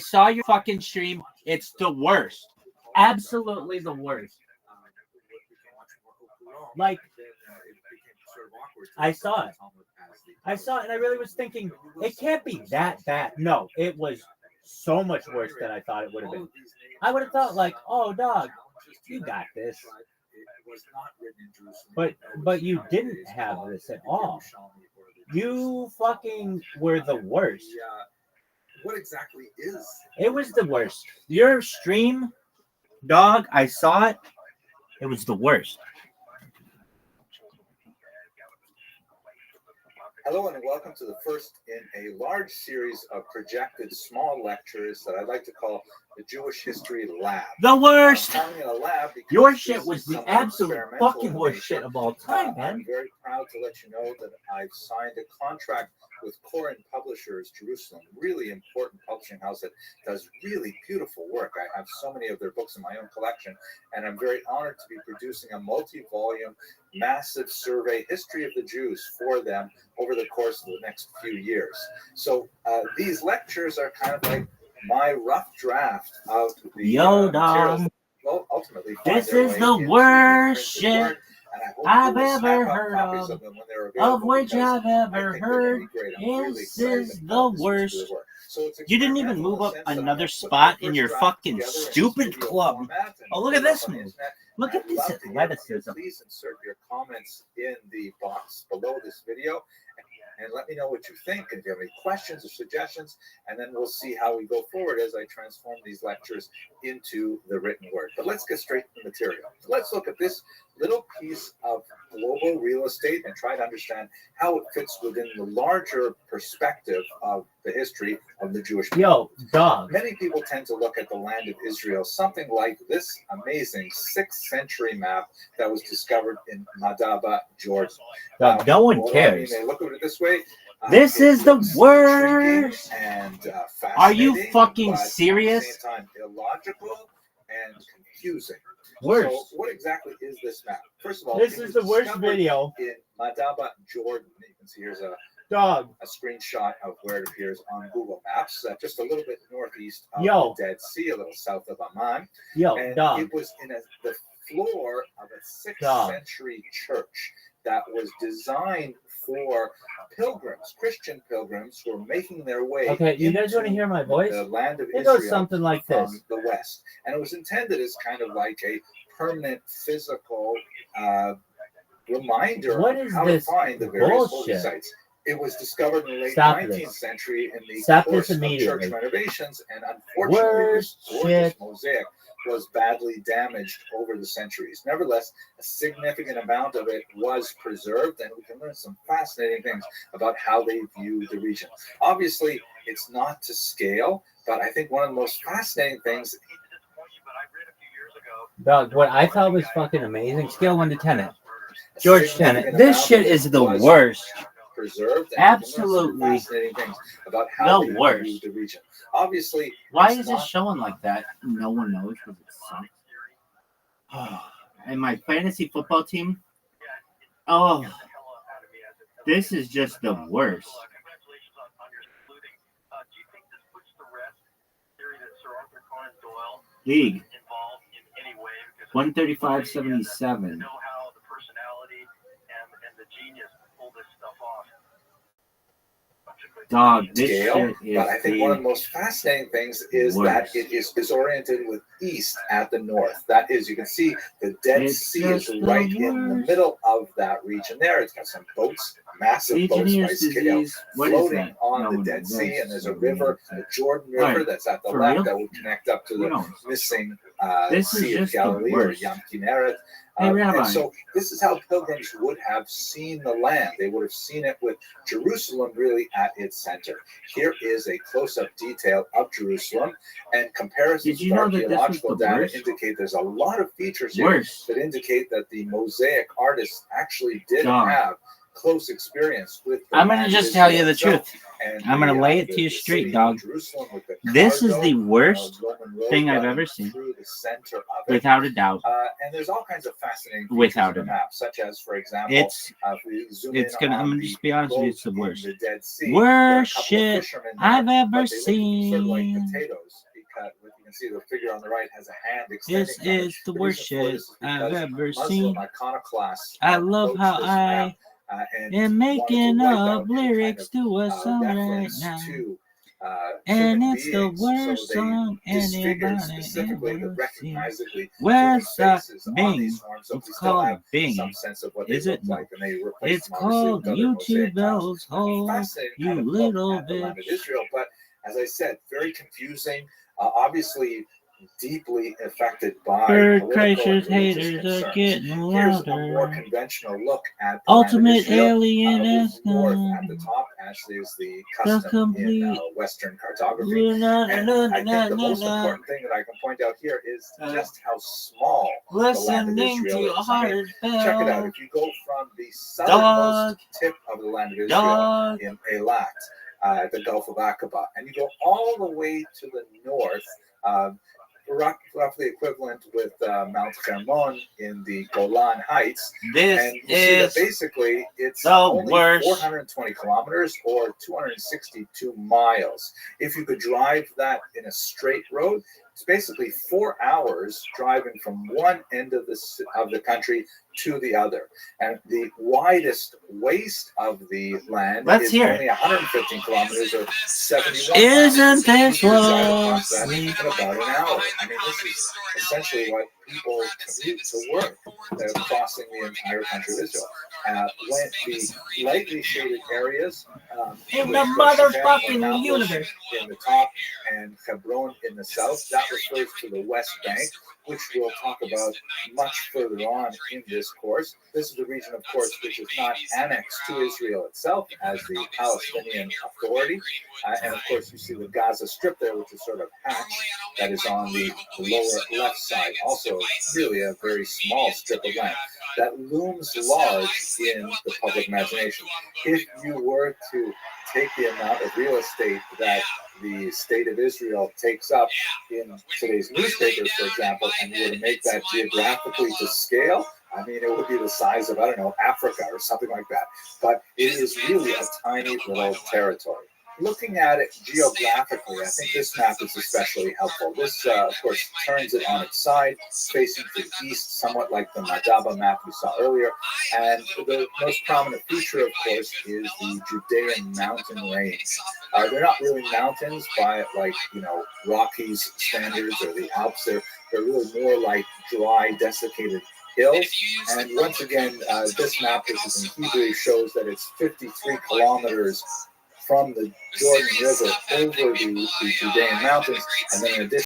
saw your fucking stream. It's the worst. Absolutely the worst. Like, I saw it. I saw it, and I really was thinking, it can't be that bad. No, it was so much worse than I thought it would have been. I would have thought, like, oh, dog, you got this. But you didn't have this at all. You fucking were the worst. What exactly is? It was the worst. Your stream, dog, I saw it. It was the worst. Hello and welcome to the first in a large series of projected small lectures that I'd like to call the Jewish History Lab. The worst! I'm calling it a lab because your shit was the some absolute experimental fucking worst nature. shit of all time, man. I'm very proud to let you know that I've signed a contract with Corin Publishers, Jerusalem, really important publishing house that does really beautiful work. I have so many of their books in my own collection, and I'm very honored to be producing a multi-volume, massive survey, history of the Jews for them over the course of the next few years. So these lectures are kind of like my rough draft of the materials. Well, ultimately, this is the worst shit I've ever heard of which I've ever heard. This is the worst. You didn't even move up another spot in your fucking stupid club. Oh, look at this move. Look at this athleticism. Please insert your comments in the box below this video and let me know what you think, and if you have any questions or suggestions, and then we'll see how we go forward as I transform these lectures into the written word. But let's get straight to the material. So let's look at this little piece of global real estate and try to understand how it fits within the larger perspective of the history of the Jewish people. Yo, dog. Many people tend to look at the land of Israel, something like this amazing 6th century map that was discovered in Madaba, Jordan. Dog, no one cares. You may look at it this way. This is the worst. And are you fucking serious? At the same time, illogical and confusing. Worst. So what exactly is this map? First of all, this is the worst video. In Madaba, Jordan. You can see here's a screenshot of where it appears on Google Maps, just a little bit northeast of the Dead Sea, a little south of Amman. And it was in the floor of a 6th century church that was designed for pilgrims, Christian pilgrims who were making their way. Okay, you guys want to hear my voice? The land of It Israel goes something like this. From the west, and it was intended as kind of like a permanent physical reminder of how to find the various holy sites. It was discovered in the late 19th century in the course of church renovations, and unfortunately, this gorgeous mosaic was badly damaged over the centuries. Nevertheless, a significant amount of it was preserved, and we can learn some fascinating things about how they view the region. Obviously, it's not to scale, but I think one of the most fascinating things. Dog, what I thought was fucking amazing, scale 1 to 10. George Tenet, this shit is the worst. Preserved, absolutely about how the worst. The region. Obviously, why is it showing like that? No one knows because it sucks. And my fantasy football team, this is just the worst. League 135.77. Dog, this shit is but I think one of the most fascinating things is that it is oriented with east at the north. That is, you can see the Dead Sea is right in the middle of that region there. It's got some boats, massive boats floating on the Dead Sea, and there's a river, the Jordan River, that's at the left that will connect up to the missing Sea of Galilee or Yam Kinneret. And so this is how pilgrims would have seen the land. They would have seen it with Jerusalem really at its center. Here is a close-up detail of Jerusalem, and comparisons with archaeological data indicate there's a lot of features here that indicate that the mosaic artists actually did have close experience with the I'm going to just tell you the truth. I'm going to lay it to you straight, dog. This is the worst thing I've ever seen. the center of it. Without a doubt. And there's all kinds of fascinating features Without on the a map, such as, for example, It's if we zoom it's in gonna. on I'm gonna the just be honest with you. boat It's the in worst. the Dead Sea. Worst There are a couple of shit fishermen there, I've ever but they look sort of like seen. potatoes. Because you can see the figure on the right has a hand extending. This from it. is the worst reason for shit this is I've because ever Muslim seen. iconoclasts I love approached how this I map, and am wanted to making wipe up out any kind lyrics of, to a song right reference now. to And human it's the beings. So worst they song disfigured anybody specifically ever but seen. recognizably human Where's faces on Bing? these forms, so It's we still called have Bing. some sense of what they Is it? look like, and they replaced It's them obviously called with other YouTube mosaic tiles. Bells Hole. Fascinating You kind of look little at the land of bitch. Israel, but as I said, very confusing. Obviously, deeply affected by Bird political and crashers, religious haters are concerns. getting Here's a more louder. conventional look at the land of Ultimate Israel, alien with north at the top, as is the custom in Western cartography. And I think the most important thing that I can point out here is just how small the land of Israel is. I mean, check it out. If you go from the southernmost tip of the land of Israel in Eilat, at the Gulf of Aqaba, and you go all the way to the north, roughly equivalent with Mount Hermon in the Golan Heights. And you see that basically it's only 420 kilometers or 262 miles. If you could drive that in a straight road, it's basically 4 hours driving from one end of the country to the other. And the widest waste of the land is only 115 kilometers or 71 miles. Isn't this across that in about an hour. I mean, this is essentially what people commute to work. They're crossing the entire country of Israel. When the lightly shaded areas in the motherfucking universe in the top and Hebron in the south, that refers to the West Bank, which we'll talk about much further on in this course. This is the region, of course, which is not annexed to Israel itself as the Palestinian Authority. And of course, you see the Gaza Strip there, which is sort of hatched, that is on the lower left side. Also, really a very small strip of land that looms large in the public imagination. If you were to take the amount of real estate that the state of Israel takes up in today's newspapers, for example, and you were to make that geographically to scale, I mean, it would be the size of, I don't know, Africa or something like that. But it is really a tiny little territory. Looking at it geographically, I think this map is especially helpful. This, of course, turns it on its side, facing to the east, somewhat like the Madaba map we saw earlier. And the most prominent feature, of course, is the Judean mountain range. They're not really mountains by, like, Rockies standards or the Alps. They're really more like dry, desiccated hills. And once again, this map, which is in Hebrew, shows that it's 53 kilometers from the Jordan River over the Judean mountains, and then in addition